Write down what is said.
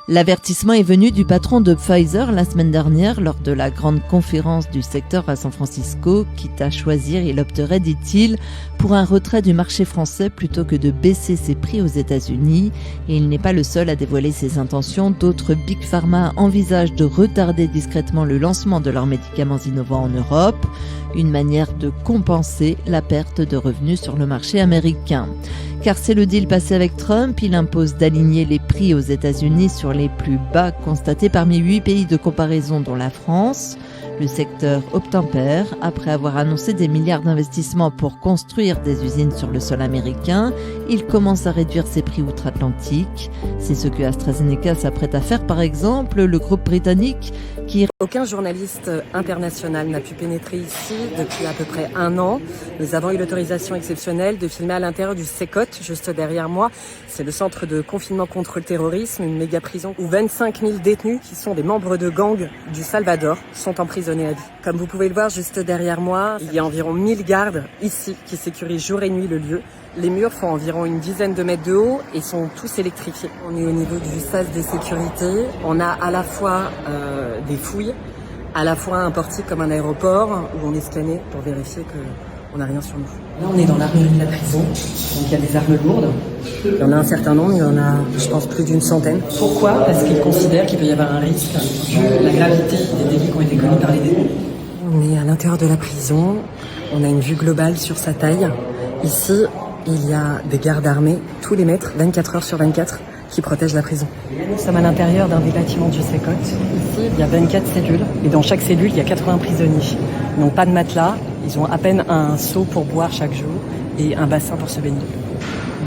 L'avertissement est venu du patron de Pfizer la semaine dernière lors de la grande conférence du secteur à San Francisco. Quitte à choisir, il opterait, dit-il, pour un retrait du marché français plutôt que de baisser ses prix aux États-Unis. Et il n'est pas le seul à dévoiler ses intentions. D'autres Big Pharma envisagent de retarder discrètement le lancement de leurs médicaments innovants en Europe. Une manière de compenser la perte de revenus sur le marché américain. Car c'est le deal passé avec Trump, il impose d'aligner les prix aux États-Unis sur les plus bas constatés parmi 8 pays de comparaison dont la France. Le secteur obtempère après avoir annoncé des milliards d'investissements pour construire des usines sur le sol américain. Il commence à réduire ses prix outre-Atlantique. C'est ce que AstraZeneca s'apprête à faire par exemple, le groupe britannique qui... Aucun journaliste international n'a pu pénétrer ici depuis à peu près 1 an. Nous avons eu l'autorisation exceptionnelle de filmer à l'intérieur du CECOT, juste derrière moi. C'est le centre de confinement contre le terrorisme, une méga prison où 25 000 détenus qui sont des membres de gangs du Salvador sont emprisonnés à vie. Comme vous pouvez le voir juste derrière moi, il y a environ 1000 gardes ici qui sécurisent jour et nuit le lieu. Les murs font environ une dizaine de mètres de haut et sont tous électrifiés. On est au niveau du sas de sécurité. On a à la fois des fouilles, à la fois un portique comme un aéroport où on est scanné pour vérifier qu'on n'a rien sur nous. Là, on est dans l'armerie de la prison, donc il y a des armes lourdes. Il y en a un certain nombre, il y en a, je pense, plus d'une centaine. Pourquoi ? Parce qu'ils considèrent qu'il peut y avoir un risque vu la gravité des délits qui ont été commis par les détenus. On est à l'intérieur de la prison, on a une vue globale sur sa taille. Ici, il y a des gardes armés, tous les mètres, 24 heures sur 24, qui protègent la prison. Nous sommes à l'intérieur d'un des bâtiments du CECOT. Ici, il y a 24 cellules, et dans chaque cellule, il y a 80 prisonniers. Ils n'ont pas de matelas, ils ont à peine un seau pour boire chaque jour, et un bassin pour se baigner.